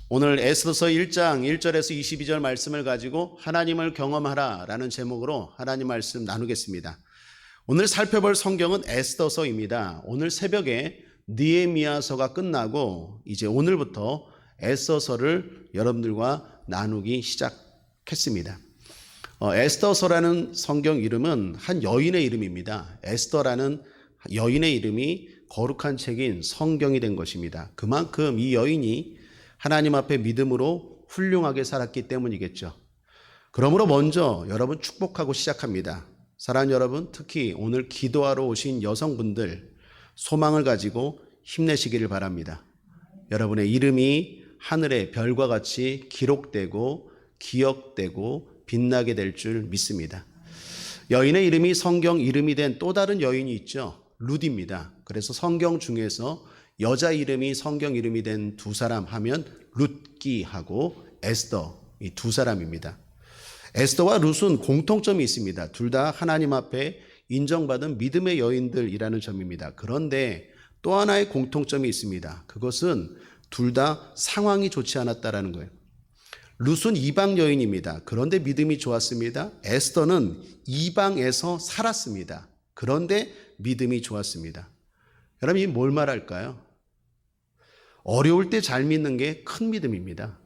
오늘 에스더서 1장 1절에서 22절 말씀을 가지고 하나님을 경험하라 라는 제목으로 하나님 말씀 나누겠습니다. 오늘 살펴볼 성경은 에스더서입니다. 오늘 새벽에 느헤미야서가 끝나고 이제 오늘부터 에스더서를 여러분들과 나누기 시작했습니다. 에스더서라는 성경 이름은 한 여인의 이름입니다. 에스더라는 여인의 이름이 거룩한 책인 성경이 된 것입니다. 그만큼 이 여인이 하나님 앞에 믿음으로 훌륭하게 살았기 때문이겠죠. 그러므로 먼저 여러분 축복하고 시작합니다. 사랑하는 여러분, 특히 오늘 기도하러 오신 여성분들 소망을 가지고 힘내시기를 바랍니다. 여러분의 이름이 하늘의 별과 같이 기록되고 기억되고 빛나게 될 줄 믿습니다. 여인의 이름이 성경 이름이 된 또 다른 여인이 있죠. 룻입니다. 그래서 성경 중에서 여자 이름이 성경 이름이 된 두 사람 하면 룻기하고 에스더, 이 두 사람입니다. 에스더와 룻은 공통점이 있습니다. 둘 다 하나님 앞에 인정받은 믿음의 여인들이라는 점입니다. 그런데 또 하나의 공통점이 있습니다. 그것은 둘 다 상황이 좋지 않았다라는 거예요. 룻은 이방 여인입니다. 그런데 믿음이 좋았습니다. 에스더는 이방에서 살았습니다. 그런데 믿음이 좋았습니다. 여러분, 이 뭘 말할까요? 어려울 때 잘 믿는 게 큰 믿음입니다.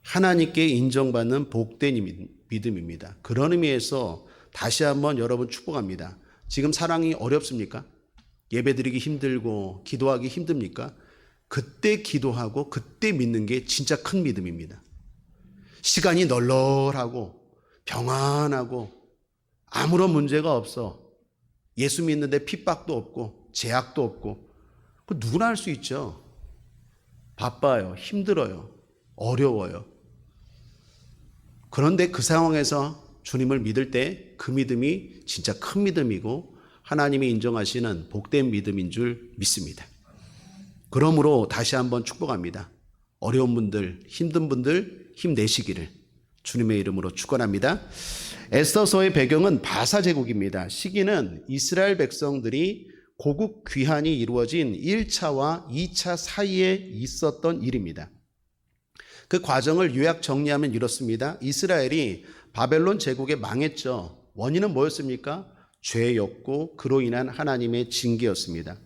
하나님께 인정받는 복된 믿음입니다. 그런 의미에서 다시 한번 여러분 축복합니다. 지금 사랑이 어렵습니까? 예배드리기 힘들고 기도하기 힘듭니까? 그때 기도하고 그때 믿는 게 진짜 큰 믿음입니다. 시간이 널널하고 평안하고 아무런 문제가 없어. 예수 믿는데 핍박도 없고 제약도 없고 그 누구나 할 수 있죠. 바빠요. 힘들어요. 어려워요. 그런데 그 상황에서 주님을 믿을 때 그 믿음이 진짜 큰 믿음이고 하나님이 인정하시는 복된 믿음인 줄 믿습니다. 그러므로 다시 한번 축복합니다. 어려운 분들, 힘든 분들 힘내시기를 주님의 이름으로 축원합니다. 에스더서의 배경은 바사 제국입니다. 시기는 이스라엘 백성들이 고국 귀환이 이루어진 1차와 2차 사이에 있었던 일입니다. 그 과정을 요약 정리하면 이렇습니다. 이스라엘이 바벨론 제국에 망했죠. 원인은 뭐였습니까? 죄였고 그로 인한 하나님의 징계였습니다.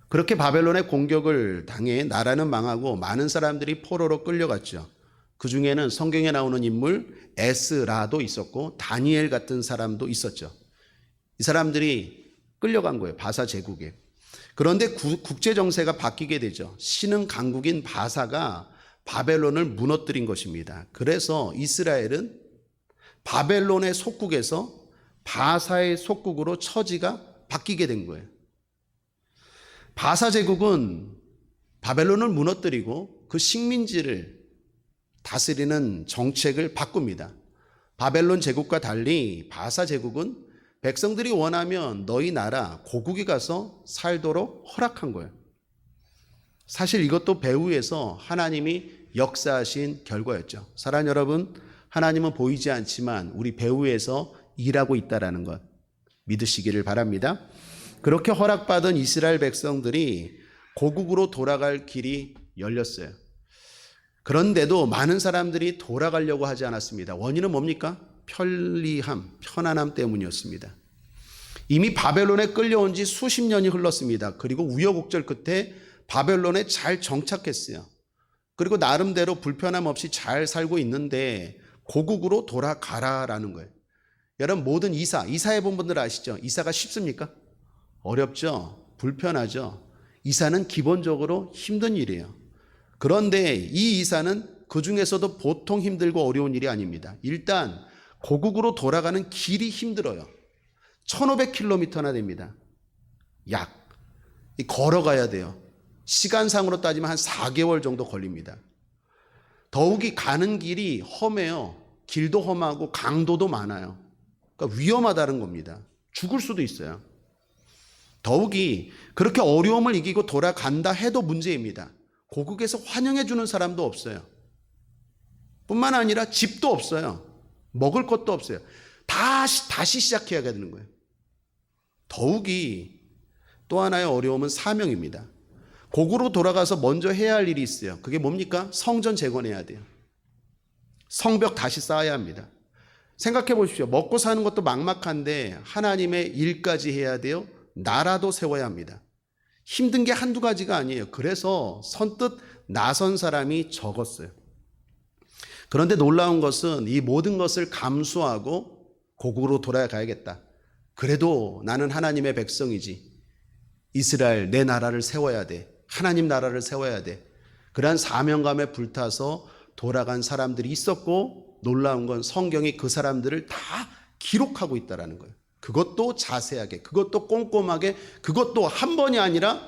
그렇게 바벨론의 공격을 당해 나라는 망하고 많은 사람들이 포로로 끌려갔죠. 그 중에는 성경에 나오는 인물 에스라도 있었고 다니엘 같은 사람도 있었죠. 이 사람들이 끌려간 거예요. 바사 제국에. 그런데 국제 정세가 바뀌게 되죠. 신흥 강국인 바사가 바벨론을 무너뜨린 것입니다. 그래서 이스라엘은 바벨론의 속국에서 바사의 속국으로 처지가 바뀌게 된 거예요. 바사 제국은 바벨론을 무너뜨리고 그 식민지를 다스리는 정책을 바꿉니다. 바벨론 제국과 달리 바사 제국은 백성들이 원하면 너희 나라 고국에 가서 살도록 허락한 거예요. 사실 이것도 배후에서 하나님이 역사하신 결과였죠. 사랑하는 여러분, 하나님은 보이지 않지만 우리 배후에서 일하고 있다는 것 믿으시기를 바랍니다. 그렇게 허락받은 이스라엘 백성들이 고국으로 돌아갈 길이 열렸어요. 그런데도 많은 사람들이 돌아가려고 하지 않았습니다. 원인은 뭡니까? 편리함, 편안함 때문이었습니다. 이미 바벨론에 끌려온 지 수십 년이 흘렀습니다. 그리고 우여곡절 끝에 바벨론에 잘 정착했어요. 그리고 나름대로 불편함 없이 잘 살고 있는데 고국으로 돌아가라라는 거예요. 여러분, 모든 이사해 본 분들 아시죠? 이사가 쉽습니까? 어렵죠? 불편하죠? 이사는 기본적으로 힘든 일이에요. 그런데 이 이사는 그 중에서도 보통 힘들고 어려운 일이 아닙니다. 일단 고국으로 돌아가는 길이 힘들어요. 1500km나 됩니다. 걸어가야 돼요. 시간상으로 따지면 한 4개월 정도 걸립니다. 더욱이 가는 길이 험해요. 길도 험하고 강도도 많아요. 그러니까 위험하다는 겁니다. 죽을 수도 있어요. 더욱이 그렇게 어려움을 이기고 돌아간다 해도 문제입니다. 고국에서 환영해 주는 사람도 없어요. 뿐만 아니라 집도 없어요. 먹을 것도 없어요. 다시 시작해야 되는 거예요. 더욱이 또 하나의 어려움은 사명입니다. 고국으로 돌아가서 먼저 해야 할 일이 있어요. 그게 뭡니까? 성전 재건해야 돼요. 성벽 다시 쌓아야 합니다. 생각해 보십시오. 먹고 사는 것도 막막한데 하나님의 일까지 해야 돼요. 나라도 세워야 합니다. 힘든 게 한두 가지가 아니에요. 그래서 선뜻 나선 사람이 적었어요. 그런데 놀라운 것은 이 모든 것을 감수하고 고국으로 돌아가야겠다. 그래도 나는 하나님의 백성이지. 이스라엘 내 나라를 세워야 돼. 하나님 나라를 세워야 돼. 그러한 사명감에 불타서 돌아간 사람들이 있었고, 놀라운 건 성경이 그 사람들을 다 기록하고 있다는 거예요. 그것도 자세하게, 그것도 꼼꼼하게, 그것도 한 번이 아니라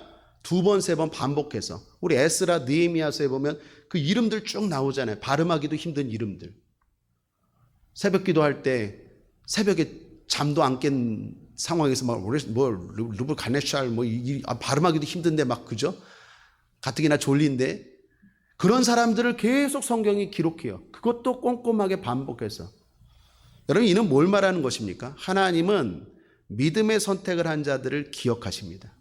두 번, 세 번 반복해서. 우리 에스라, 느헤미야서에 보면 그 이름들 쭉 나오잖아요. 발음하기도 힘든 이름들. 새벽 기도할 때 새벽에 잠도 안 깬 상황에서 루브 가네샬 발음하기도 힘든데 막 그죠? 가뜩이나 졸린데 그런 사람들을 계속 성경이 기록해요. 그것도 꼼꼼하게 반복해서. 여러분, 이는 뭘 말하는 것입니까? 하나님은 믿음의 선택을 한 자들을 기억하십니다.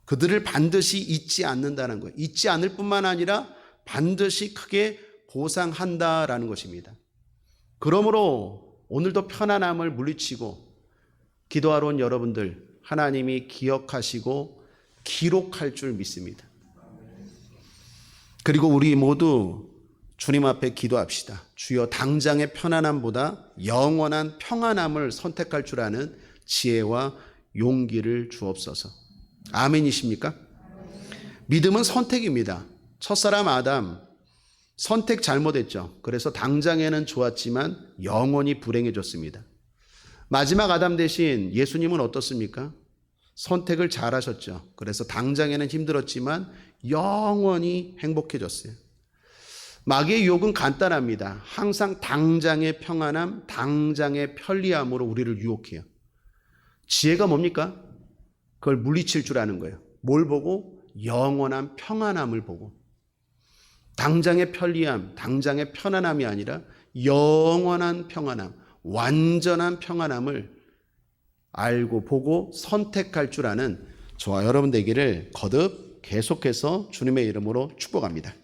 그들을 반드시 잊지 않는다는 거예요. 잊지 않을 뿐만 아니라 반드시 크게 보상한다라는 것입니다. 그러므로 오늘도 편안함을 물리치고 기도하러 온 여러분들, 하나님이 기억하시고 기록할 줄 믿습니다. 그리고 우리 모두 주님 앞에 기도합시다. 주여, 당장의 편안함보다 영원한 평안함을 선택할 줄 아는 지혜와 용기를 주옵소서. 아멘이십니까? 믿음은 선택입니다. 첫사람 아담 선택 잘못했죠. 그래서 당장에는 좋았지만 영원히 불행해졌습니다. 마지막 아담 대신 예수님은 어떻습니까? 선택을 잘하셨죠. 그래서 당장에는 힘들었지만 영원히 행복해졌어요. 마귀의 유혹은 간단합니다. 항상 당장의 평안함, 당장의 편리함으로 우리를 유혹해요. 지혜가 뭡니까? 그걸 물리칠 줄 아는 거예요. 뭘 보고? 영원한 평안함을 보고. 당장의 편리함, 당장의 편안함이 아니라 영원한 평안함, 완전한 평안함을 알고 보고 선택할 줄 아는 저와 여러분 되기를 거듭 계속해서 주님의 이름으로 축복합니다.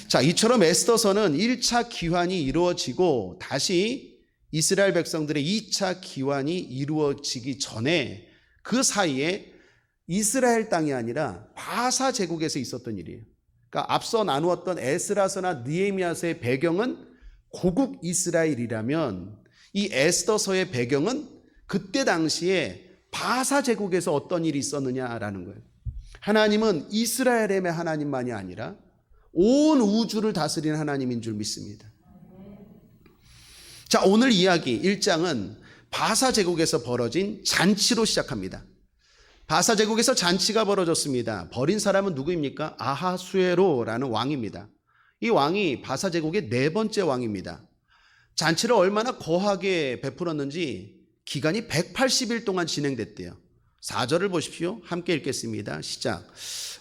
자, 이처럼 에스더서는 1차 기환이 이루어지고 다시 이스라엘 백성들의 2차 기환이 이루어지기 전에 그 사이에 이스라엘 땅이 아니라 바사 제국에서 있었던 일이에요. 그러니까 앞서 나누었던 에스라서나 느헤미야서의 배경은 고국 이스라엘이라면 이 에스더서의 배경은 그때 당시에 바사 제국에서 어떤 일이 있었느냐라는 거예요. 하나님은 이스라엘의 하나님만이 아니라 온 우주를 다스리는 하나님인 줄 믿습니다. 자, 오늘 이야기 1장은 바사 제국에서 벌어진 잔치로 시작합니다. 바사 제국에서 잔치가 벌어졌습니다. 벌인 사람은 누구입니까? 아하수에로라는 왕입니다. 이 왕이 바사 제국의 4번째 왕입니다. 잔치를 얼마나 거하게 베풀었는지 기간이 180일 동안 진행됐대요. 4절을 보십시오. 함께 읽겠습니다. 시작.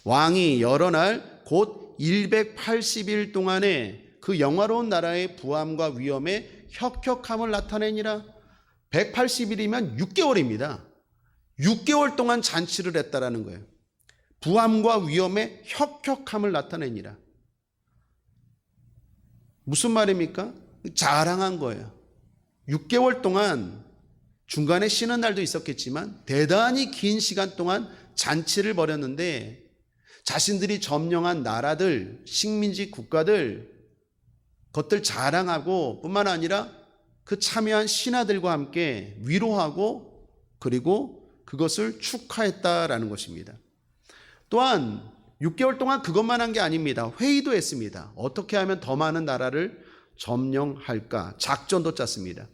왕이 여러 날 곧 180일 동안에 그 영화로운 나라의 부함과 위엄에 혁혁함을 나타내니라. 180일이면 6개월입니다. 6개월 동안 잔치를 했다라는 거예요. 부함과 위엄에 혁혁함을 나타내니라. 무슨 말입니까? 자랑한 거예요. 6개월 동안 중간에 쉬는 날도 있었겠지만 대단히 긴 시간 동안 잔치를 벌였는데 자신들이 점령한 나라들, 식민지 국가들 그것들 자랑하고 뿐만 아니라 그 참여한 신하들과 함께 위로하고 그리고 그것을 축하했다라는 것입니다. 또한 6개월 동안 그것만 한 게 아닙니다. 회의도 했습니다. 어떻게 하면 더 많은 나라를 점령할까? 작전도 짰습니다.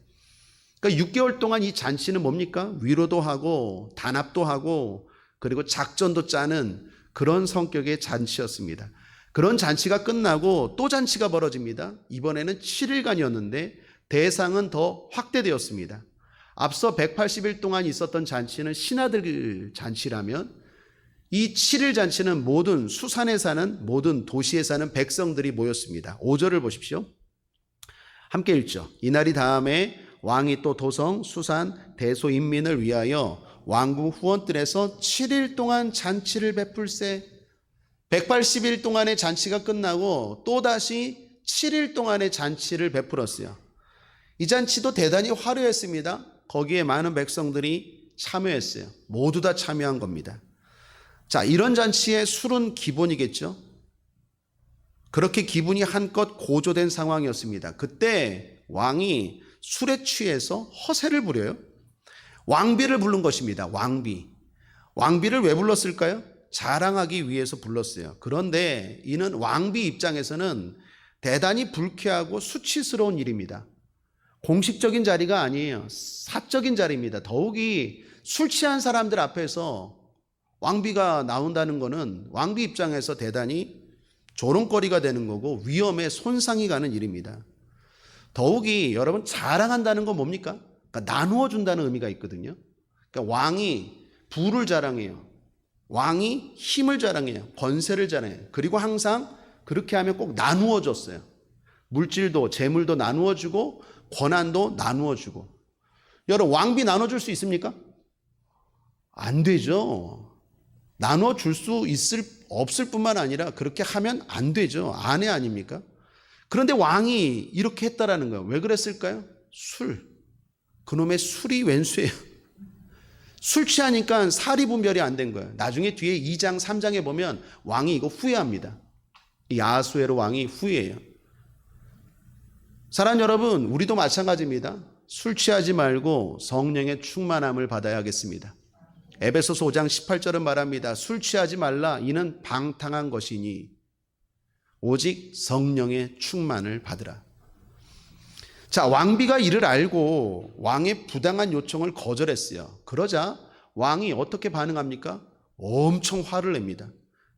그러니까 6개월 동안 이 잔치는 뭡니까? 위로도 하고 단합도 하고 그리고 작전도 짜는 그런 성격의 잔치였습니다. 그런 잔치가 끝나고 또 잔치가 벌어집니다. 이번에는 7일간이었는데 대상은 더 확대되었습니다. 앞서 180일 동안 있었던 잔치는 신하들 잔치라면 이 7일 잔치는 모든 수산에 사는 모든 도시에 사는 백성들이 모였습니다. 5절을 보십시오. 함께 읽죠. 이날이 다음에 왕이 또 도성, 수산, 대소 인민을 위하여 왕궁 후원들에서 7일 동안 잔치를 베풀세. 180일 동안의 잔치가 끝나고 또다시 7일 동안의 잔치를 베풀었어요. 이 잔치도 대단히 화려했습니다. 거기에 많은 백성들이 참여했어요. 모두 다 참여한 겁니다. 자, 이런 잔치에 술은 기본이겠죠. 그렇게 기분이 한껏 고조된 상황이었습니다. 그때 왕이 술에 취해서 허세를 부려요. 왕비를 부른 것입니다. 왕비를 왜 불렀을까요? 자랑하기 위해서 불렀어요. 그런데 이는 왕비 입장에서는 대단히 불쾌하고 수치스러운 일입니다. 공식적인 자리가 아니에요. 사적인 자리입니다. 더욱이 술 취한 사람들 앞에서 왕비가 나온다는 것은 왕비 입장에서 대단히 조롱거리가 되는 거고 위험에 손상이 가는 일입니다. 더욱이 여러분 자랑한다는 건 뭡니까? 그러니까 나누어 준다는 의미가 있거든요. 그러니까 왕이 부를 자랑해요. 왕이 힘을 자랑해요. 권세를 자랑해요. 그리고 항상 그렇게 하면 꼭 나누어 줬어요. 물질도 재물도 나누어 주고 권한도 나누어 주고. 여러분 왕비 나눠 줄 수 있습니까? 안 되죠. 나눠 줄 수 없을 뿐만 아니라 그렇게 하면 안 되죠. 아내 아닙니까? 그런데 왕이 이렇게 했다라는 거예요. 왜 그랬을까요? 그놈의 술이 웬수예요. 술 취하니까 사리 분별이 안 된 거예요. 나중에 뒤에 2장 3장에 보면 왕이 이거 후회합니다. 이 아하수에로 왕이 후회해요. 사랑하는 여러분, 우리도 마찬가지입니다. 술 취하지 말고 성령의 충만함을 받아야 하겠습니다. 에베소서 5장 18절은 말합니다. 술 취하지 말라. 이는 방탕한 것이니 오직 성령의 충만을 받으라. 자, 왕비가 이를 알고 왕의 부당한 요청을 거절했어요. 그러자 왕이 어떻게 반응합니까? 엄청 화를 냅니다.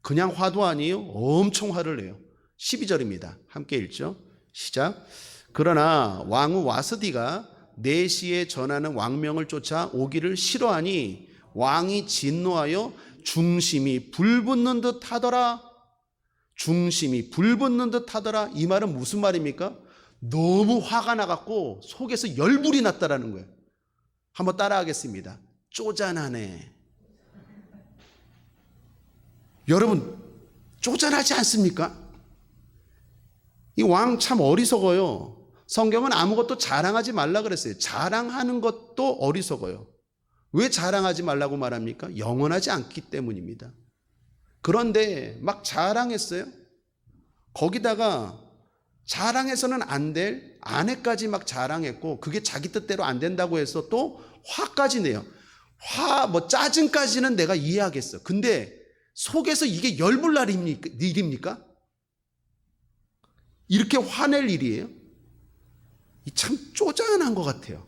그냥 화도 아니에요. 엄청 화를 내요. 12절입니다. 함께 읽죠. 시작. 그러나 왕후 와스디가 내시에 전하는 왕명을 쫓아 오기를 싫어하니 왕이 진노하여 중심이 불붙는 듯 하더라. 중심이 불붙는 듯 하더라. 이 말은 무슨 말입니까? 너무 화가 나갖고 속에서 열불이 났다라는 거예요. 한번 따라하겠습니다. 쪼잔하네. 여러분 쪼잔하지 않습니까? 이 왕 참 어리석어요. 성경은 아무것도 자랑하지 말라 그랬어요. 자랑하는 것도 어리석어요. 왜 자랑하지 말라고 말합니까? 영원하지 않기 때문입니다. 그런데 막 자랑했어요. 거기다가 자랑해서는 안 될 아내까지 막 자랑했고 그게 자기 뜻대로 안 된다고 해서 또 화까지 내요. 짜증까지는 내가 이해하겠어. 근데 속에서 이게 열불날 일입니까? 이렇게 화낼 일이에요? 참 쪼잔한 것 같아요.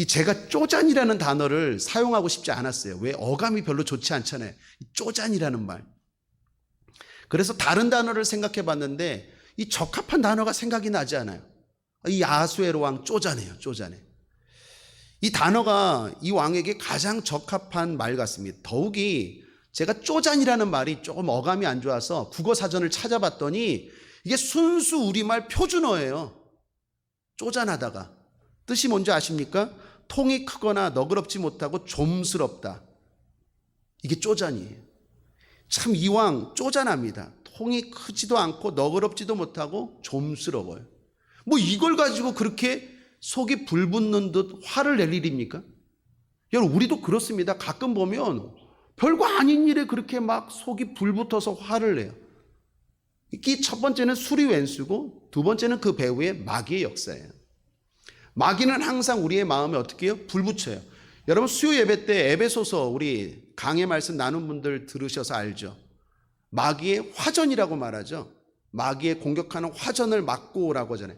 제가 쪼잔이라는 단어를 사용하고 싶지 않았어요. 왜? 어감이 별로 좋지 않잖아요. 쪼잔이라는 말. 그래서 다른 단어를 생각해 봤는데 이 적합한 단어가 생각이 나지 않아요. 이 아하수에로 왕 쪼잔해요. 쪼잔해. 이 단어가 이 왕에게 가장 적합한 말 같습니다. 더욱이 제가 쪼잔이라는 말이 조금 어감이 안 좋아서 국어사전을 찾아봤더니 이게 순수 우리말 표준어예요. 쪼잔하다가. 뜻이 뭔지 아십니까? 통이 크거나 너그럽지 못하고 좀스럽다. 이게 쪼잔이에요. 참 이 왕 쪼잔합니다. 통이 크지도 않고 너그럽지도 못하고 좀스러워요. 이걸 가지고 그렇게 속이 불붙는 듯 화를 낼 일입니까? 여러분 우리도 그렇습니다. 가끔 보면 별거 아닌 일에 그렇게 막 속이 불붙어서 화를 내요. 이 첫 번째는 술이 웬수고 두 번째는 그 배후에 마귀의 역사예요. 마귀는 항상 우리의 마음에 어떻게 해요? 불붙여요. 여러분 수요 예배 때 에베소서 우리 강의 말씀 나눈 분들 들으셔서 알죠? 마귀의 화전이라고 말하죠. 마귀의 공격하는 화전을 막고 오라고 하잖아요.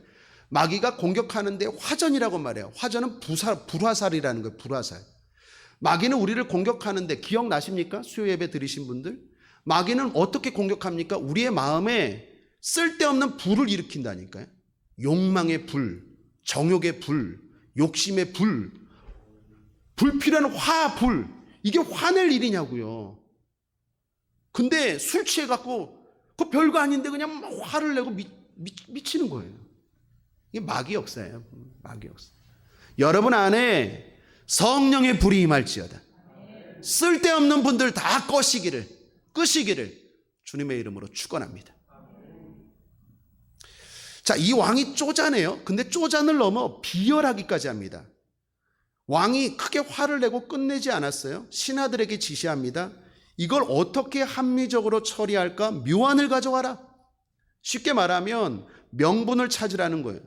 마귀가 공격하는데 화전이라고 말해요. 화전은 불화살이라는 거예요. 불화살. 마귀는 우리를 공격하는데 기억나십니까? 수요 예배 들으신 분들? 마귀는 어떻게 공격합니까? 우리의 마음에 쓸데없는 불을 일으킨다니까요. 욕망의 불, 정욕의 불, 욕심의 불, 불필요한 화불. 이게 화낼 일이냐고요. 근데 술 취해갖고 그 별거 아닌데 그냥 화를 내고 미치는 거예요. 이게 마귀 역사예요. 마귀 역사. 여러분 안에 성령의 불이 임할지어다. 쓸데없는 분들 다 끄시기를 주님의 이름으로 축원합니다. 자, 이 왕이 쪼잔해요. 근데 쪼잔을 넘어 비열하기까지 합니다. 왕이 크게 화를 내고 끝내지 않았어요. 신하들에게 지시합니다. 이걸 어떻게 합리적으로 처리할까? 묘안을 가져와라. 쉽게 말하면 명분을 찾으라는 거예요.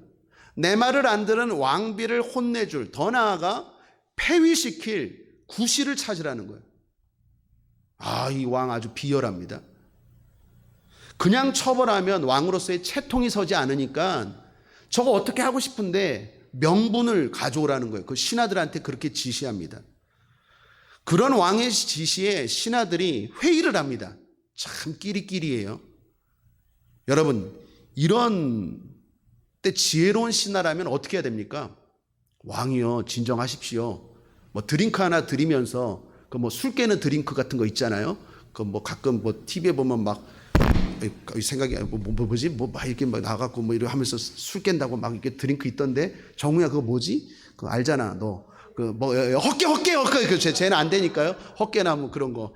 내 말을 안 들은 왕비를 혼내줄, 더 나아가 폐위시킬 구실을 찾으라는 거예요. 이 왕 아주 비열합니다. 그냥 처벌하면 왕으로서의 채통이 서지 않으니까 저거 어떻게 하고 싶은데 명분을 가져오라는 거예요. 그 신하들한테 그렇게 지시합니다. 그런 왕의 지시에 신하들이 회의를 합니다. 참 끼리끼리예요. 여러분, 이런 때 지혜로운 신하라면 어떻게 해야 됩니까? 왕이요, 진정하십시오. 뭐 드링크 하나 드리면서 그 뭐 술 깨는 드링크 같은 거 있잖아요. 그 뭐 가끔 뭐 TV에 보면 막 생각이 뭐지? 뭐 막 이렇게 막 나가고 뭐 이렇게 하면서 술 깬다고 막 이렇게 드링크 있던데, 정우야 그거 뭐지? 그거 알잖아 너. 그 뭐 헛개 그 쟤는 안 되니까요. 헛개나 뭐 그런 거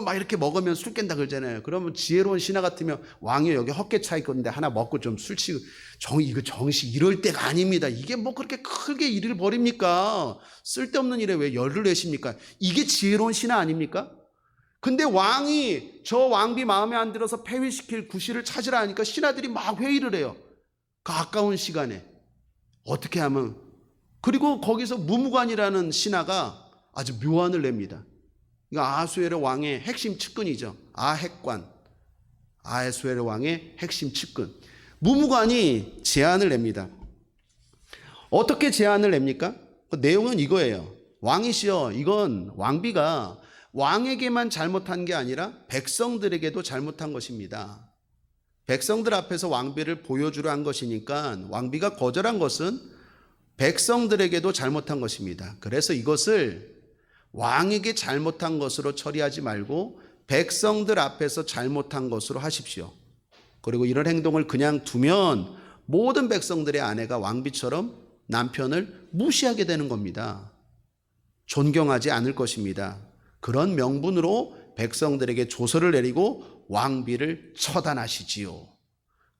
막 이렇게 먹으면 술 깬다 그러잖아요. 그러면 지혜로운 신하 같으면 왕이 여기 헛개 차 있건데 하나 먹고 좀 술 취고 이거 정식 이럴 때가 아닙니다. 이게 뭐 그렇게 크게 일을 벌입니까? 쓸데없는 일에 왜 열을 내십니까? 이게 지혜로운 신하 아닙니까? 근데 왕이 저 왕비 마음에 안 들어서 폐위시킬 구실을 찾으라 하니까 신하들이 막 회의를 해요. 그 아까운 시간에 어떻게 하면. 그리고 거기서 무무관이라는 신하가 아주 묘안을 냅니다. 이거 아하수에르 왕의 핵심 측근이죠. 아핵관, 아하수에르 왕의 핵심 측근. 무무관이 제안을 냅니다. 어떻게 제안을 냅니까? 그 내용은 이거예요. 왕이시여, 이건 왕비가 왕에게만 잘못한 게 아니라 백성들에게도 잘못한 것입니다. 백성들 앞에서 왕비를 보여주려 한 것이니까 왕비가 거절한 것은 백성들에게도 잘못한 것입니다. 그래서 이것을 왕에게 잘못한 것으로 처리하지 말고 백성들 앞에서 잘못한 것으로 하십시오. 그리고 이런 행동을 그냥 두면 모든 백성들의 아내가 왕비처럼 남편을 무시하게 되는 겁니다. 존경하지 않을 것입니다. 그런 명분으로 백성들에게 조서를 내리고 왕비를 처단하시지요.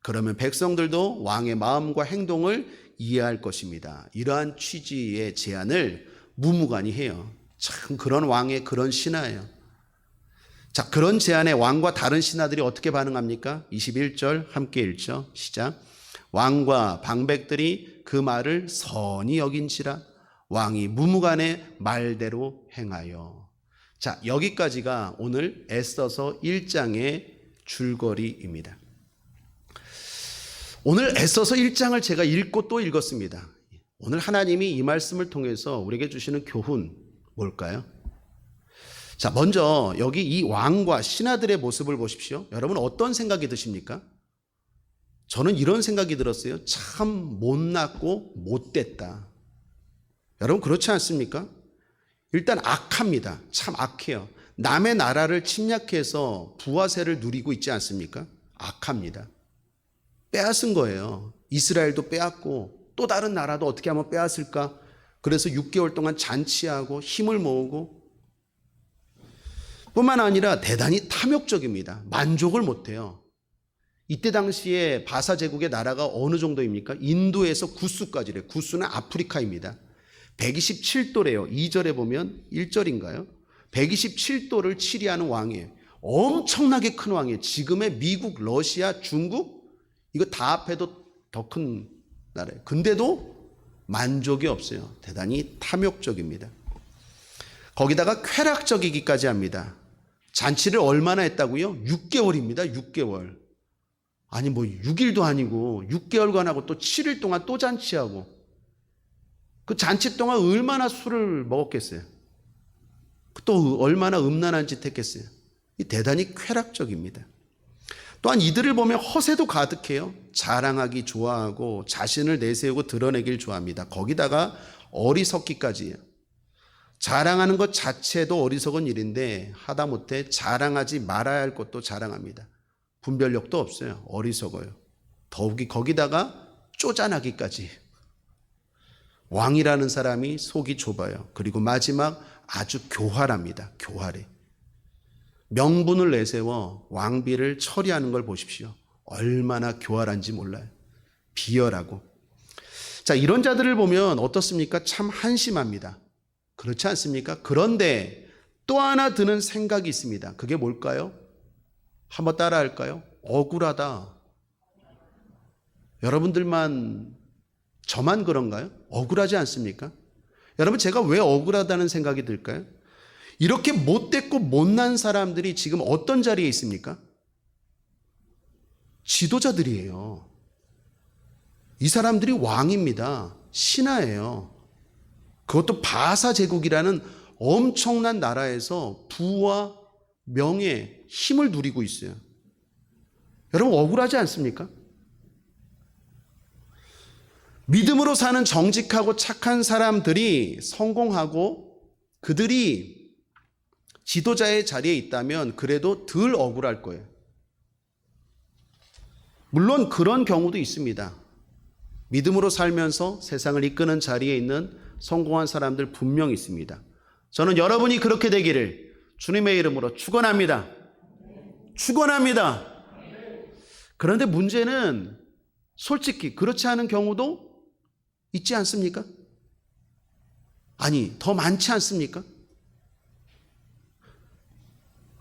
그러면 백성들도 왕의 마음과 행동을 이해할 것입니다. 이러한 취지의 제안을 무무관이 해요. 참 그런 왕의 그런 신하예요. 자, 그런 제안에 왕과 다른 신하들이 어떻게 반응합니까? 21절 함께 읽죠. 시작. 왕과 방백들이 그 말을 선히 여긴지라 왕이 무무관의 말대로 행하여. 자, 여기까지가 오늘 에스더서 1장의 줄거리입니다. 오늘 에스더서 1장을 제가 읽고 또 읽었습니다. 오늘 하나님이 이 말씀을 통해서 우리에게 주시는 교훈 뭘까요? 자, 먼저 여기 이 왕과 신하들의 모습을 보십시오. 여러분 어떤 생각이 드십니까? 저는 이런 생각이 들었어요. 참 못났고 못됐다. 여러분 그렇지 않습니까? 일단 악합니다. 참 악해요. 남의 나라를 침략해서 부하세를 누리고 있지 않습니까? 악합니다. 빼앗은 거예요. 이스라엘도 빼앗고 또 다른 나라도 어떻게 하면 빼앗을까? 그래서 6개월 동안 잔치하고 힘을 모으고, 뿐만 아니라 대단히 탐욕적입니다. 만족을 못해요. 이때 당시에 바사 제국의 나라가 어느 정도입니까? 인도에서 구스까지래요. 구스는 아프리카입니다. 127도래요. 2절에 보면 1절인가요? 127도를 치리하는 왕이에요. 엄청나게 큰 왕이에요. 지금의 미국, 러시아, 중국 이거 다 합해도 더 큰 나라예요. 근데도 만족이 없어요. 대단히 탐욕적입니다. 거기다가 쾌락적이기까지 합니다. 잔치를 얼마나 했다고요? 6개월입니다. 6개월. 아니 뭐 6일도 아니고 6개월간 하고 또 7일 동안 또 잔치하고, 그 잔치 동안 얼마나 술을 먹었겠어요? 또 얼마나 음란한 짓 했겠어요? 대단히 쾌락적입니다. 또한 이들을 보면 허세도 가득해요. 자랑하기 좋아하고 자신을 내세우고 드러내길 좋아합니다. 거기다가 어리석기까지예요. 자랑하는 것 자체도 어리석은 일인데 하다못해 자랑하지 말아야 할 것도 자랑합니다. 분별력도 없어요. 어리석어요. 더욱이 거기다가 쪼잔하기까지. 왕이라는 사람이 속이 좁아요. 그리고 마지막 아주 교활합니다. 교활해. 명분을 내세워 왕비를 처리하는 걸 보십시오. 얼마나 교활한지 몰라요. 비열하고. 자, 이런 자들을 보면 어떻습니까? 참 한심합니다. 그렇지 않습니까? 그런데 또 하나 드는 생각이 있습니다. 그게 뭘까요? 한번 따라할까요? 억울하다. 여러분들만, 저만 그런가요? 억울하지 않습니까? 여러분, 제가 왜 억울하다는 생각이 들까요? 이렇게 못됐고 못난 사람들이 지금 어떤 자리에 있습니까? 지도자들이에요. 이 사람들이 왕입니다. 신하예요. 그것도 바사 제국이라는 엄청난 나라에서 부와 명예, 힘을 누리고 있어요. 여러분, 억울하지 않습니까? 믿음으로 사는 정직하고 착한 사람들이 성공하고 그들이 지도자의 자리에 있다면 그래도 덜 억울할 거예요. 물론 그런 경우도 있습니다. 믿음으로 살면서 세상을 이끄는 자리에 있는 성공한 사람들 분명히 있습니다. 저는 여러분이 그렇게 되기를 주님의 이름으로 축원합니다. 축원합니다. 그런데 문제는 솔직히 그렇지 않은 경우도 있지 않습니까? 아니, 더 많지 않습니까?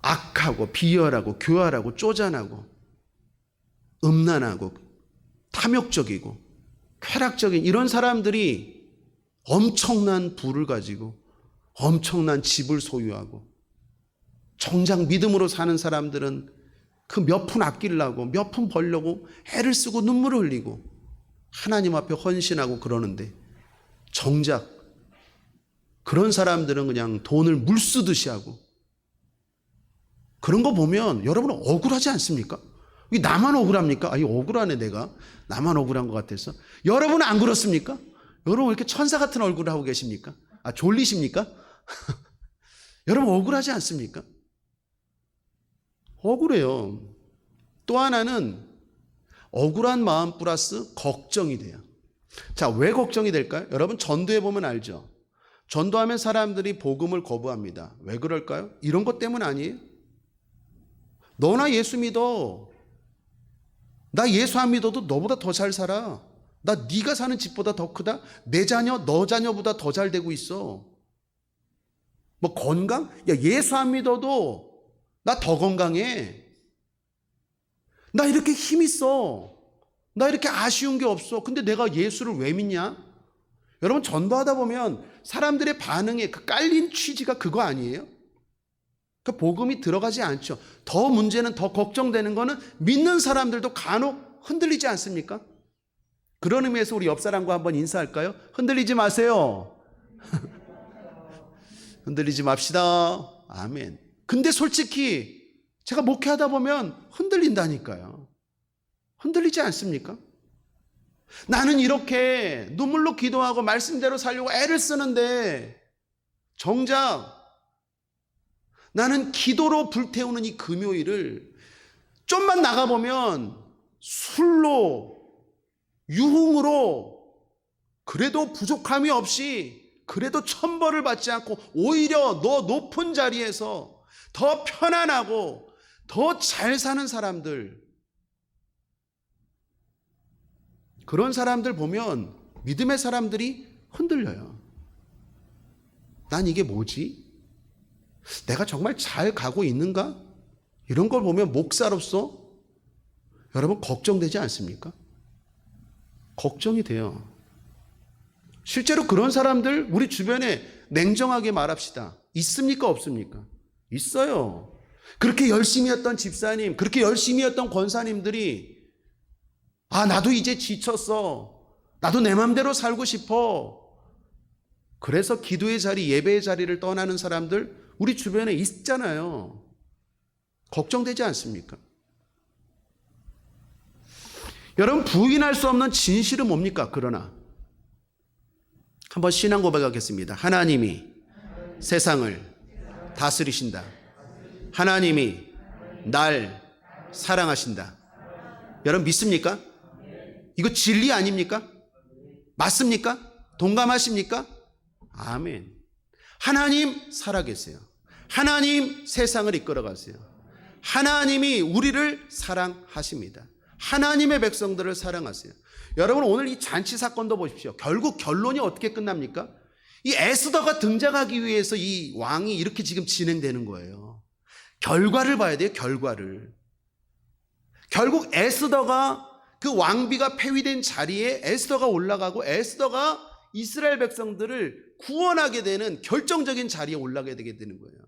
악하고 비열하고 교활하고 쪼잔하고 음란하고 탐욕적이고 쾌락적인 이런 사람들이 엄청난 부를 가지고 엄청난 집을 소유하고, 정작 믿음으로 사는 사람들은 그 몇 푼 아끼려고 몇 푼 벌려고 애를 쓰고 눈물을 흘리고 하나님 앞에 헌신하고 그러는데, 정작 그런 사람들은 그냥 돈을 물 쓰듯이 하고, 그런 거 보면 여러분 억울하지 않습니까? 이게 나만 억울합니까? 이 억울하네, 내가 나만 억울한 것 같아서. 여러분은 안 그렇습니까? 여러분 왜 이렇게 천사 같은 얼굴을 하고 계십니까? 졸리십니까? 여러분 억울하지 않습니까? 억울해요. 또 하나는 억울한 마음 플러스 걱정이 돼요. 자, 왜 걱정이 될까요? 여러분 전도해 보면 알죠. 전도하면 사람들이 복음을 거부합니다. 왜 그럴까요? 이런 것 때문 아니에요? 너나 예수 믿어. 나 예수 안 믿어도 너보다 더 잘 살아. 나 네가 사는 집보다 더 크다. 내 자녀 너 자녀보다 더 잘 되고 있어. 뭐 건강? 야, 예수 안 믿어도 나 더 건강해. 나 이렇게 힘 있어. 나 이렇게 아쉬운 게 없어. 근데 내가 예수를 왜 믿냐? 여러분 전도하다 보면 사람들의 반응에 그 깔린 취지가 그거 아니에요? 그 복음이 들어가지 않죠. 더 문제는, 더 걱정되는 거는 믿는 사람들도 간혹 흔들리지 않습니까? 그런 의미에서 우리 옆 사람과 한번 인사할까요? 흔들리지 마세요. 흔들리지 맙시다. 아멘. 근데 솔직히 제가 목회하다 보면 흔들린다니까요. 흔들리지 않습니까? 나는 이렇게 눈물로 기도하고 말씀대로 살려고 애를 쓰는데 정작 나는 기도로 불태우는 이 금요일을 좀만 나가보면 술로, 유흥으로, 그래도 부족함이 없이, 그래도 천벌을 받지 않고 오히려 더 높은 자리에서 더 편안하고 더 잘 사는 사람들, 그런 사람들 보면 믿음의 사람들이 흔들려요. 난 이게 뭐지? 내가 정말 잘 가고 있는가? 이런 걸 보면 목사로서 여러분 걱정되지 않습니까? 걱정이 돼요. 실제로 그런 사람들 우리 주변에 냉정하게 말합시다. 있습니까? 없습니까? 있어요. 그렇게 열심히 했던 집사님, 그렇게 열심히 했던 권사님들이 나도 이제 지쳤어. 나도 내 맘대로 살고 싶어. 그래서 기도의 자리, 예배의 자리를 떠나는 사람들 우리 주변에 있잖아요. 걱정되지 않습니까? 여러분 부인할 수 없는 진실은 뭡니까? 그러나 한번 신앙 고백하겠습니다. 하나님이 세상을 다스리신다. 하나님이 날 사랑하신다. 여러분 믿습니까? 이거 진리 아닙니까? 맞습니까? 동감하십니까? 아멘. 하나님 살아계세요. 하나님 세상을 이끌어 가세요. 하나님이 우리를 사랑하십니다. 하나님의 백성들을 사랑하세요. 여러분, 오늘 이 잔치 사건도 보십시오. 결국 결론이 어떻게 끝납니까? 이 에스더가 등장하기 위해서 이 왕이 이렇게 지금 진행되는 거예요. 결과를 봐야 돼요. 결과를. 결국 에스더가 그 왕비가 폐위된 자리에 에스더가 올라가고 에스더가 이스라엘 백성들을 구원하게 되는 결정적인 자리에 올라가게 되게 되는 거예요.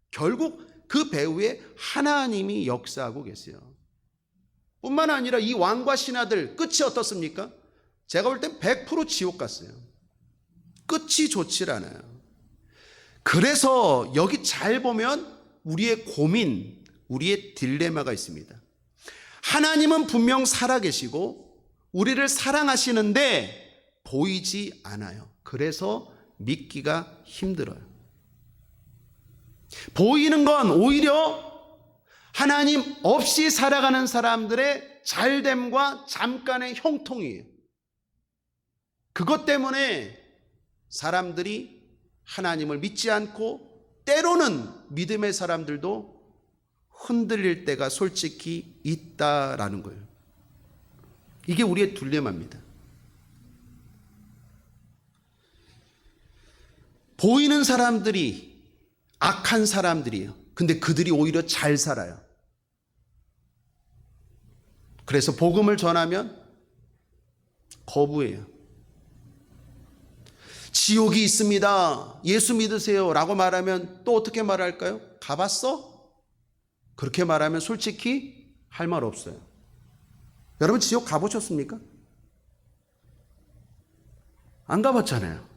결국 그 배후에 하나님이 역사하고 계세요. 뿐만 아니라 이 왕과 신하들 끝이 어떻습니까? 제가 볼 땐 100% 지옥 갔어요. 끝이 좋질 않아요. 그래서 여기 잘 보면 우리의 고민, 우리의 딜레마가 있습니다. 하나님은 분명 살아계시고 우리를 사랑하시는데 보이지 않아요. 그래서 믿기가 힘들어요. 보이는 건 오히려 하나님 없이 살아가는 사람들의 잘됨과 잠깐의 형통이에요. 그것 때문에 사람들이 하나님을 믿지 않고 때로는 믿음의 사람들도 흔들릴 때가 솔직히 있다라는 거예요. 이게 우리의 딜레마입니다. 보이는 사람들이 악한 사람들이에요. 근데 그들이 오히려 잘 살아요. 그래서 복음을 전하면 거부해요. 지옥이 있습니다. 예수 믿으세요. 라고 말하면 또 어떻게 말할까요? 가봤어? 그렇게 말하면 솔직히 할 말 없어요. 여러분, 지옥 가보셨습니까? 안 가봤잖아요.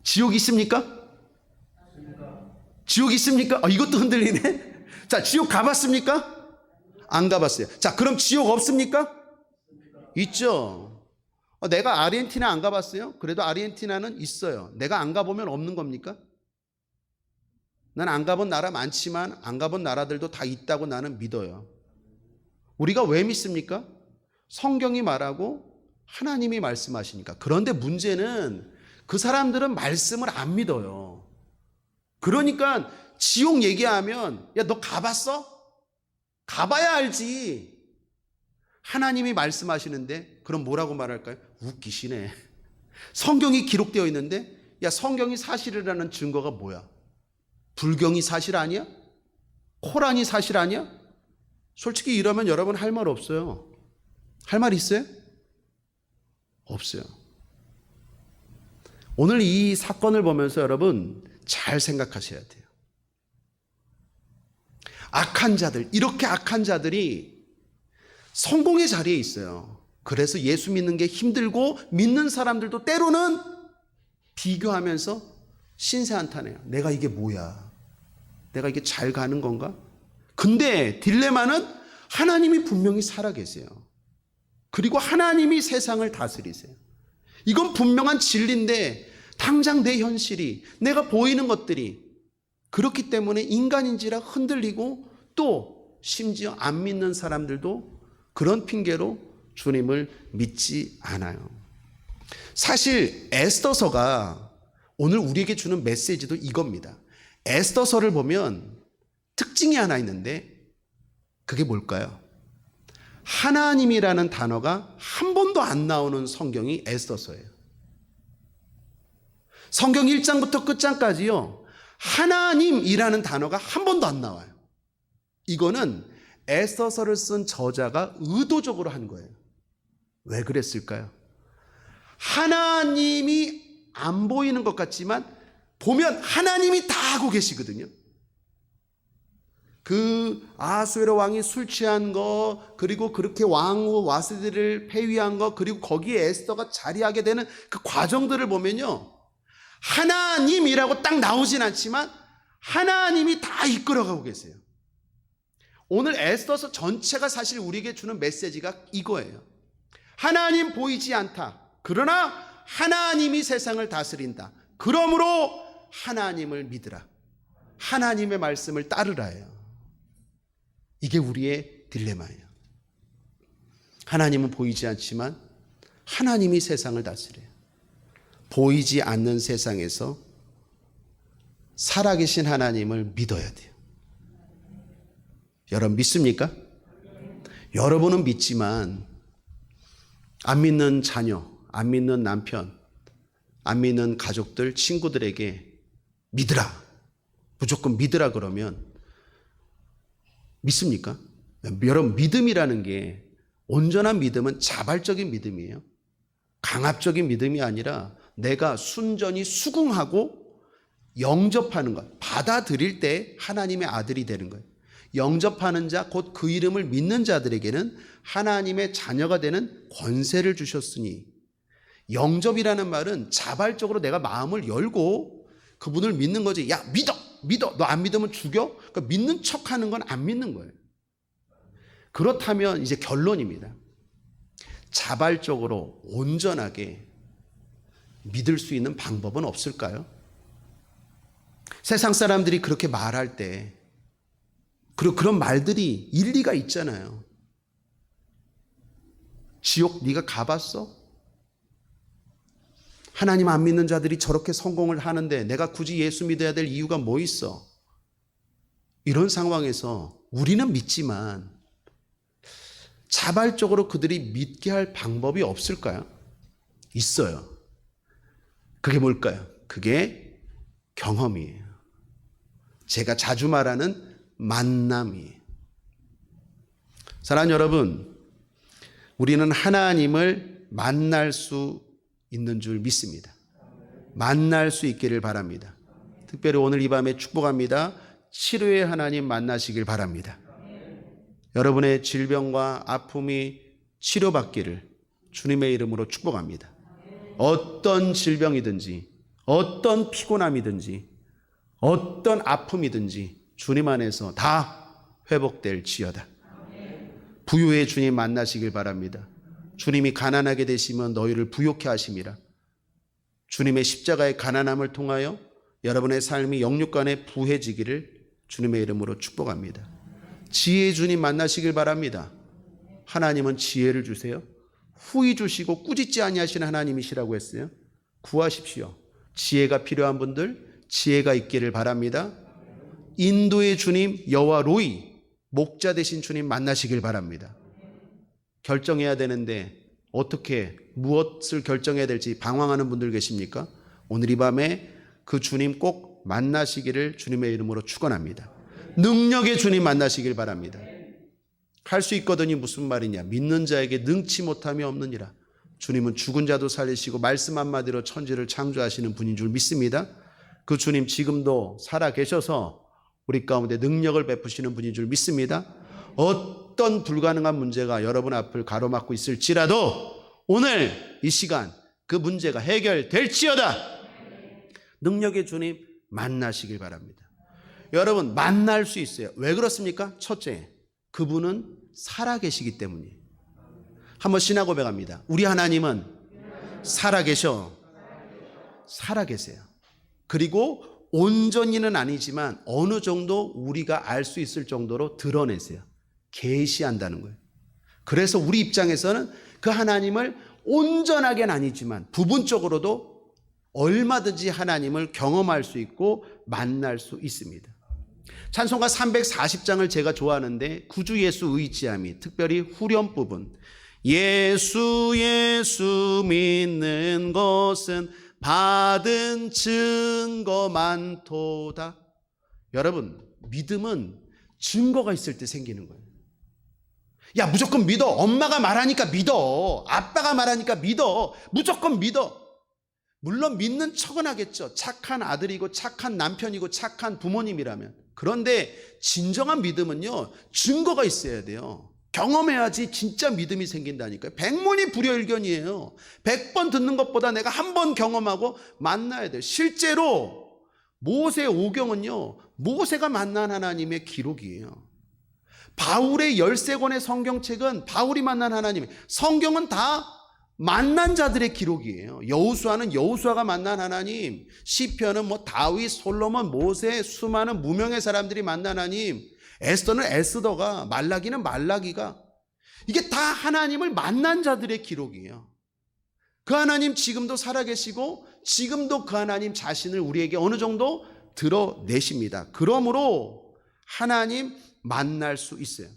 지옥 있습니까? 지옥 있습니까? 이것도 흔들리네. 자, 지옥 가봤습니까? 안 가봤어요. 자, 그럼 지옥 없습니까? 있죠. 내가 아르헨티나 안 가봤어요? 그래도 아르헨티나는 있어요. 내가 안 가보면 없는 겁니까? 난 안 가본 나라 많지만 안 가본 나라들도 다 있다고 나는 믿어요. 우리가 왜 믿습니까? 성경이 말하고 하나님이 말씀하시니까. 그런데 문제는 그 사람들은 말씀을 안 믿어요. 그러니까 지옥 얘기하면 야, 너 가봤어? 가봐야 알지. 하나님이 말씀하시는데 그럼 뭐라고 말할까요? 웃기시네. 성경이 기록되어 있는데 야, 성경이 사실이라는 증거가 뭐야? 불경이 사실 아니야? 코란이 사실 아니야? 솔직히 이러면 여러분 할 말 없어요. 할 말 있어요? 없어요. 오늘 이 사건을 보면서 여러분 잘 생각하셔야 돼요. 악한 자들, 이렇게 악한 자들이 성공의 자리에 있어요. 그래서 예수 믿는 게 힘들고 믿는 사람들도 때로는 비교하면서 신세한탄해요. 내가 이게 뭐야? 내가 이게 잘 가는 건가? 근데 딜레마는 하나님이 분명히 살아계세요. 그리고 하나님이 세상을 다스리세요. 이건 분명한 진리인데 당장 내 현실이, 내가 보이는 것들이 그렇기 때문에 인간인지라 흔들리고 또 심지어 안 믿는 사람들도 그런 핑계로 주님을 믿지 않아요. 사실 에스더서가 오늘 우리에게 주는 메시지도 이겁니다. 에스더서를 보면 특징이 하나 있는데 그게 뭘까요? 하나님이라는 단어가 한 번도 안 나오는 성경이 에스더서예요. 성경 1장부터 끝장까지요, 하나님이라는 단어가 한 번도 안 나와요. 이거는 에스더서를 쓴 저자가 의도적으로 한 거예요. 왜 그랬을까요? 하나님이 안 보이는 것 같지만 보면 하나님이 다 하고 계시거든요. 그 아하수에로 왕이 술 취한 거, 그리고 그렇게 왕후 와스디를 폐위한 거, 그리고 거기에 에스더가 자리하게 되는 그 과정들을 보면요, 하나님이라고 딱 나오진 않지만 하나님이 다 이끌어가고 계세요. 오늘 에스더서 전체가 사실 우리에게 주는 메시지가 이거예요. 하나님 보이지 않다. 그러나 하나님이 세상을 다스린다. 그러므로 하나님을 믿으라. 하나님의 말씀을 따르라예요. 이게 우리의 딜레마예요. 하나님은 보이지 않지만 하나님이 세상을 다스려요. 보이지 않는 세상에서 살아계신 하나님을 믿어야 돼요. 여러분 믿습니까? 여러분은 믿지만 안 믿는 자녀, 안 믿는 남편, 안 믿는 가족들, 친구들에게 믿으라, 무조건 믿으라 그러면 믿습니까? 여러분 믿음이라는 게, 온전한 믿음은 자발적인 믿음이에요. 강압적인 믿음이 아니라 내가 순전히 수긍하고 영접하는 것, 받아들일 때 하나님의 아들이 되는 거예요. 영접하는 자, 곧 그 이름을 믿는 자들에게는 하나님의 자녀가 되는 권세를 주셨으니, 영접이라는 말은 자발적으로 내가 마음을 열고 그분을 믿는 거지. 야, 믿어! 너 안 믿으면 죽여? 그러니까 믿는 척 하는 건 안 믿는 거예요. 그렇다면 이제 결론입니다. 자발적으로 온전하게 믿을 수 있는 방법은 없을까요? 세상 사람들이 그렇게 말할 때, 그리고 그런 말들이 일리가 있잖아요. 지옥 네가 가봤어? 하나님 안 믿는 자들이 저렇게 성공을 하는데 내가 굳이 예수 믿어야 될 이유가 뭐 있어? 이런 상황에서 우리는 믿지만 자발적으로 그들이 믿게 할 방법이 없을까요? 있어요. 그게 뭘까요? 그게 경험이에요. 제가 자주 말하는 만남이에요. 사랑하는 여러분, 우리는 하나님을 만날 수 있는 줄 믿습니다. 만날 수 있기를 바랍니다. 특별히 오늘 이 밤에 축복합니다. 치료의 하나님 만나시길 바랍니다. 여러분의 질병과 아픔이 치료받기를 주님의 이름으로 축복합니다. 어떤 질병이든지, 어떤 피곤함이든지, 어떤 아픔이든지 주님 안에서 다 회복될지어다. 부유의 주님 만나시길 바랍니다. 주님이 가난하게 되시면 너희를 부욕해 하심이라. 주님의 십자가의 가난함을 통하여 여러분의 삶이 영육간에 부해지기를 주님의 이름으로 축복합니다. 지혜의 주님 만나시길 바랍니다. 하나님은 지혜를 주세요. 후히 주시고 꾸짖지 아니하시는 하나님이시라고 했어요. 구하십시오. 지혜가 필요한 분들 지혜가 있기를 바랍니다. 인도의 주님 여호와 로이, 목자 되신 주님 만나시길 바랍니다. 결정해야 되는데 어떻게 무엇을 결정해야 될지 방황하는 분들 계십니까? 오늘 이 밤에 그 주님 꼭 만나시기를 주님의 이름으로 축원합니다. 능력의 주님 만나시길 바랍니다. 할 수 있거든이 무슨 말이냐? 믿는 자에게 능치 못함이 없느니라. 주님은 죽은 자도 살리시고 말씀 한마디로 천지를 창조하시는 분인 줄 믿습니다. 그 주님 지금도 살아 계셔서 우리 가운데 능력을 베푸시는 분인 줄 믿습니다. 어떤 불가능한 문제가 여러분 앞을 가로막고 있을지라도 오늘 이 시간 그 문제가 해결될지어다. 능력의 주님 만나시길 바랍니다. 여러분 만날 수 있어요. 왜 그렇습니까? 첫째, 그분은 살아계시기 때문이에요. 한번 신앙 고백합니다. 우리 하나님은 살아계셔. 살아계세요. 그리고 온전히는 아니지만 어느 정도 우리가 알 수 있을 정도로 드러내세요. 계시한다는 거예요. 그래서 우리 입장에서는 그 하나님을 온전하게는 아니지만 부분적으로도 얼마든지 하나님을 경험할 수 있고 만날 수 있습니다. 찬송가 340장을 제가 좋아하는데 구주 예수 의지함이, 특별히 후렴 부분, 예수 예수 믿는 것은 받은 증거 많도다. 여러분 믿음은 증거가 있을 때 생기는 거예요. 야 무조건 믿어. 엄마가 말하니까 믿어. 아빠가 말하니까 믿어. 무조건 믿어. 물론 믿는 척은 하겠죠. 착한 아들이고 착한 남편이고 착한 부모님이라면. 그런데 진정한 믿음은요 증거가 있어야 돼요. 경험해야지 진짜 믿음이 생긴다니까요. 백문이 불여일견이에요. 100번 듣는 것보다 내가 한 번 경험하고 만나야 돼요. 실제로 모세 오경은요 모세가 만난 하나님의 기록이에요. 바울의 13권의 성경책은 바울이 만난 하나님, 성경은 다 만난 자들의 기록이에요. 여호수아는 여호수아가 만난 하나님, 시편은 뭐 다윗, 솔로몬, 모세, 수많은 무명의 사람들이 만난 하나님, 에스더는 에스더가, 말라기는 말라기가, 이게 다 하나님을 만난 자들의 기록이에요. 그 하나님 지금도 살아계시고 지금도 그 하나님 자신을 우리에게 어느 정도 드러내십니다. 그러므로 하나님 만날 수 있어요.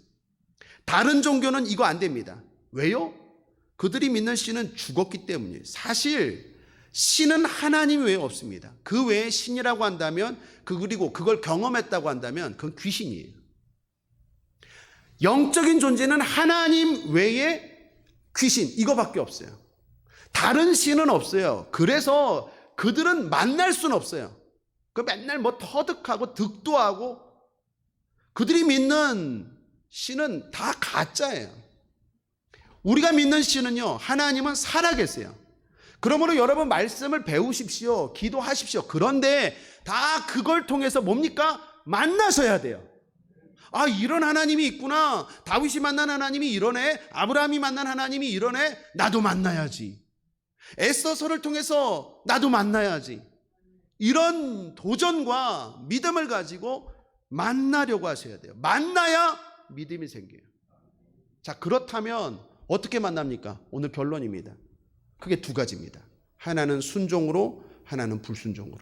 다른 종교는 이거 안 됩니다. 왜요? 그들이 믿는 신은 죽었기 때문이에요. 사실 신은 하나님 외에 없습니다. 그 외에 신이라고 한다면, 그리고 그걸 경험했다고 한다면 그건 귀신이에요. 영적인 존재는 하나님 외에 귀신, 이거밖에 없어요. 다른 신은 없어요. 그래서 그들은 만날 수는 없어요. 그 맨날 뭐 터득하고 득도하고, 그들이 믿는 신은 다 가짜예요. 우리가 믿는 신은요, 하나님은 살아계세요. 그러므로 여러분 말씀을 배우십시오. 기도하십시오. 그런데 다 그걸 통해서 뭡니까? 만나셔야 돼요. 아, 이런 하나님이 있구나. 다윗이 만난 하나님이 이러네. 아브라함이 만난 하나님이 이러네. 나도 만나야지. 에스더서를 통해서 나도 만나야지. 이런 도전과 믿음을 가지고 만나려고 하셔야 돼요. 만나야 믿음이 생겨요. 자, 그렇다면 어떻게 만납니까? 오늘 결론입니다. 크게 두 가지입니다. 하나는 순종으로, 하나는 불순종으로.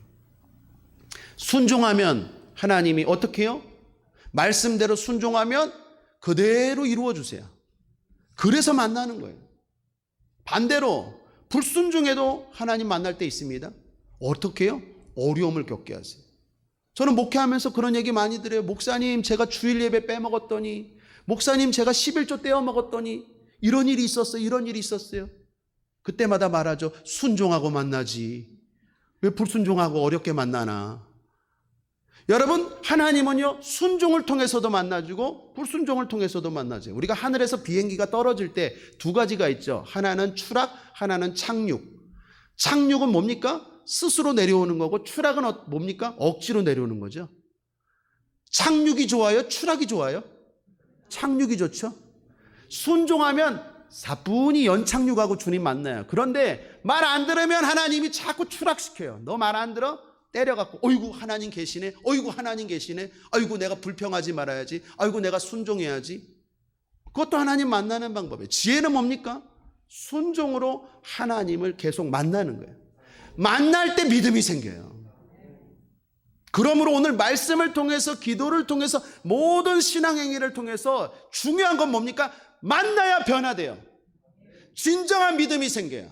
순종하면 하나님이 어떻게 해요? 말씀대로 순종하면 그대로 이루어 주세요. 그래서 만나는 거예요. 반대로 불순종해도 하나님 만날 때 있습니다. 어떻게 해요? 어려움을 겪게 하세요. 저는 목회하면서 그런 얘기 많이 들어요. 목사님, 제가 주일 예배 빼먹었더니, 목사님, 제가 11조 떼어먹었더니 이런 일이 있었어요. 이런 일이 있었어요. 그때마다 말하죠. 순종하고 만나지. 왜 불순종하고 어렵게 만나나? 여러분, 하나님은요, 순종을 통해서도 만나주고 불순종을 통해서도 만나줘요. 우리가 하늘에서 비행기가 떨어질 때 두 가지가 있죠. 하나는 추락, 하나는 착륙. 착륙은 뭡니까? 스스로 내려오는 거고, 추락은 뭡니까? 억지로 내려오는 거죠. 착륙이 좋아요? 추락이 좋아요? 착륙이 좋죠. 순종하면 사뿐히 연착륙하고 주님 만나요. 그런데 말 안 들으면 하나님이 자꾸 추락시켜요. 너 말 안 들어? 때려갖고 어이구 하나님 계시네. 어이구 하나님 계시네. 어이구 내가 불평하지 말아야지. 어이구 내가 순종해야지. 그것도 하나님 만나는 방법이에요. 지혜는 뭡니까? 순종으로 하나님을 계속 만나는 거예요. 만날 때 믿음이 생겨요. 그러므로 오늘 말씀을 통해서, 기도를 통해서, 모든 신앙행위를 통해서 중요한 건 뭡니까? 만나야 변화돼요. 진정한 믿음이 생겨요.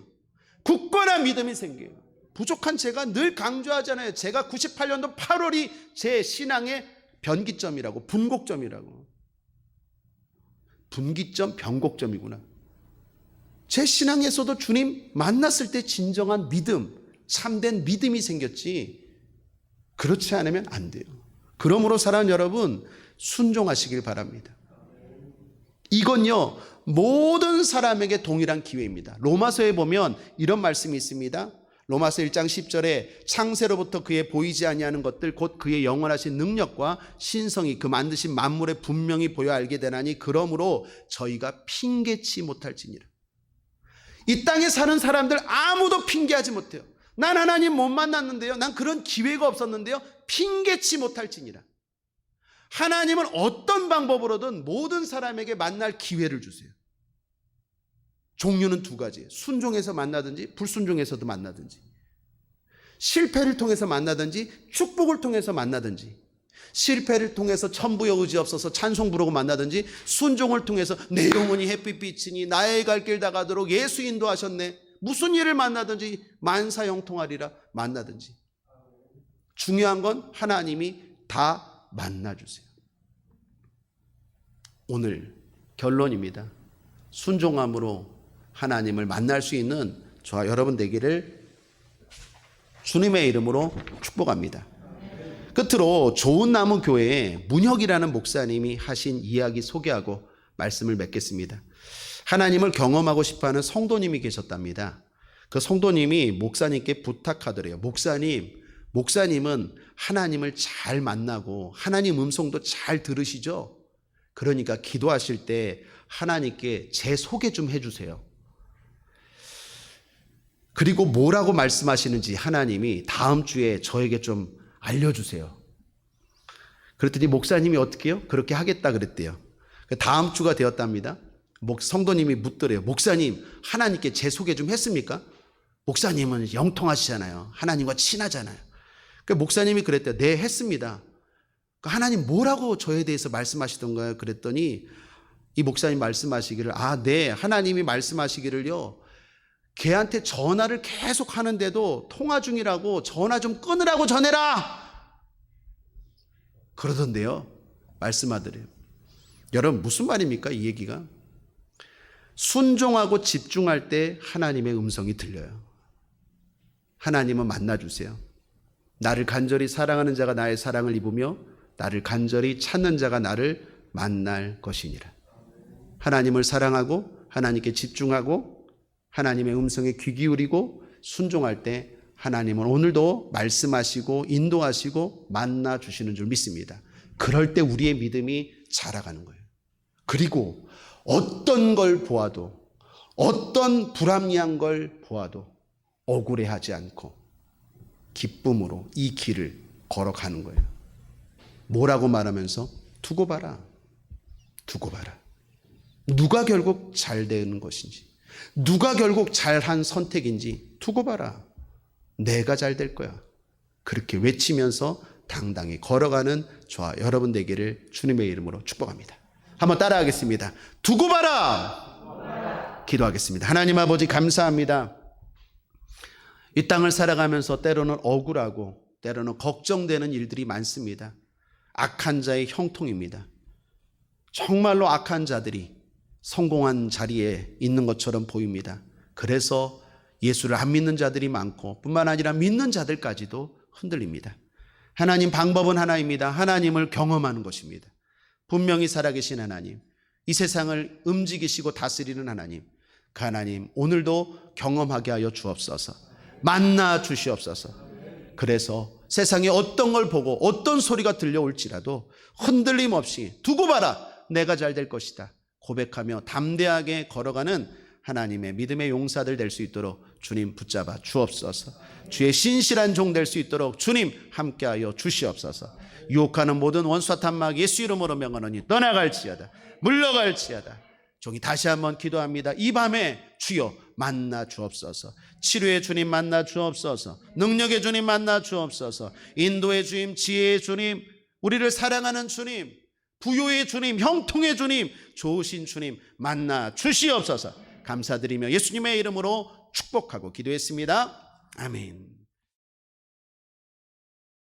굳건한 믿음이 생겨요. 부족한 제가 늘 강조하잖아요. 제가 98년도 8월이 제 신앙의 변기점이라고, 분곡점이라고. 분기점, 변곡점이구나. 제 신앙에서도 주님 만났을 때 진정한 믿음, 참된 믿음이 생겼지, 그렇지 않으면 안 돼요. 그러므로 사랑하는 여러분, 순종하시길 바랍니다. 이건요, 모든 사람에게 동일한 기회입니다. 로마서에 보면 이런 말씀이 있습니다. 로마서 1장 10절에 창세로부터 그의 보이지 아니하는 것들 곧 그의 영원하신 능력과 신성이 그 만드신 만물에 분명히 보여 알게 되나니 그러므로 저희가 핑계치 못할지니라. 이 땅에 사는 사람들 아무도 핑계하지 못해요. 난 하나님 못 만났는데요. 난 그런 기회가 없었는데요. 핑계치 못할지니라. 하나님은 어떤 방법으로든 모든 사람에게 만날 기회를 주세요. 종류는 두 가지예요. 순종해서 만나든지 불순종해서도 만나든지, 실패를 통해서 만나든지 축복을 통해서 만나든지, 실패를 통해서 천부여 의지 없어서 찬송 부르고 만나든지, 순종을 통해서 내 영혼이 햇빛빛이니 나의 갈 길 다 가도록 예수 인도하셨네, 무슨 일을 만나든지 만사형통하리라 만나든지, 중요한 건 하나님이 다 만나주세요. 오늘 결론입니다. 순종함으로 하나님을 만날 수 있는 저와 여러분 되기를 주님의 이름으로 축복합니다. 끝으로 좋은 나무 교회에 문혁이라는 목사님이 하신 이야기 소개하고 말씀을 맺겠습니다. 하나님을 경험하고 싶어하는 성도님이 계셨답니다. 그 성도님이 목사님께 부탁하더래요. 목사님은 하나님을 잘 만나고 하나님 음성도 잘 들으시죠? 그러니까 기도하실 때 하나님께 제 소개 좀 해주세요. 그리고 뭐라고 말씀하시는지 하나님이 다음 주에 저에게 좀 알려주세요. 그랬더니 목사님이 어떻게 해요? 그렇게 하겠다 그랬대요. 다음 주가 되었답니다. 성도님이 묻더래요. 목사님, 하나님께 제 소개 좀 했습니까? 목사님은 영통하시잖아요. 하나님과 친하잖아요. 목사님이 그랬대요. 네, 했습니다. 하나님 뭐라고 저에 대해서 말씀하시던가요? 그랬더니 이 목사님 말씀하시기를, 네, 하나님이 말씀하시기를요, 걔한테 전화를 계속 하는데도 통화 중이라고 전화 좀 끊으라고 전해라 그러던데요. 말씀하더래요. 여러분, 무슨 말입니까? 이 얘기가 순종하고 집중할 때 하나님의 음성이 들려요. 하나님은 만나주세요. 나를 간절히 사랑하는 자가 나의 사랑을 입으며 나를 간절히 찾는 자가 나를 만날 것이니라. 하나님을 사랑하고 하나님께 집중하고 하나님의 음성에 귀 기울이고 순종할 때 하나님은 오늘도 말씀하시고 인도하시고 만나 주시는 줄 믿습니다. 그럴 때 우리의 믿음이 자라가는 거예요. 그리고 어떤 걸 보아도, 어떤 불합리한 걸 보아도 억울해하지 않고 기쁨으로 이 길을 걸어가는 거예요. 뭐라고 말하면서? 두고 봐라. 두고 봐라. 누가 결국 잘 되는 것인지, 누가 결국 잘한 선택인지 두고 봐라. 내가 잘 될 거야. 그렇게 외치면서 당당히 걸어가는 저와 여러분 되기를 주님의 이름으로 축복합니다. 한번 따라하겠습니다. 두고 봐라. 기도하겠습니다. 하나님 아버지, 감사합니다. 이 땅을 살아가면서 때로는 억울하고 때로는 걱정되는 일들이 많습니다. 악한 자의 형통입니다. 정말로 악한 자들이 성공한 자리에 있는 것처럼 보입니다. 그래서 예수를 안 믿는 자들이 많고 뿐만 아니라 믿는 자들까지도 흔들립니다. 하나님, 방법은 하나입니다. 하나님을 경험하는 것입니다. 분명히 살아계신 하나님, 이 세상을 움직이시고 다스리는 하나님, 그 하나님 오늘도 경험하게 하여 주옵소서. 만나 주시옵소서. 그래서 세상에 어떤 걸 보고 어떤 소리가 들려올지라도 흔들림 없이 두고 봐라. 내가 잘 될 것이다 고백하며 담대하게 걸어가는 하나님의 믿음의 용사들 될 수 있도록 주님 붙잡아 주옵소서. 주의 신실한 종 될 수 있도록 주님 함께하여 주시옵소서. 유혹하는 모든 원수와 탄막 예수 이름으로 명하노니 떠나갈지어다. 물러갈지어다. 종이 다시 한번 기도합니다. 이 밤에 주여 만나 주옵소서. 치료의 주님 만나 주옵소서. 능력의 주님 만나 주옵소서. 인도의 주님, 지혜의 주님, 우리를 사랑하는 주님, 부요의 주님, 형통의 주님, 좋으신 주님 만나 주시옵소서. 감사드리며 예수님의 이름으로 축복하고 기도했습니다. 아멘.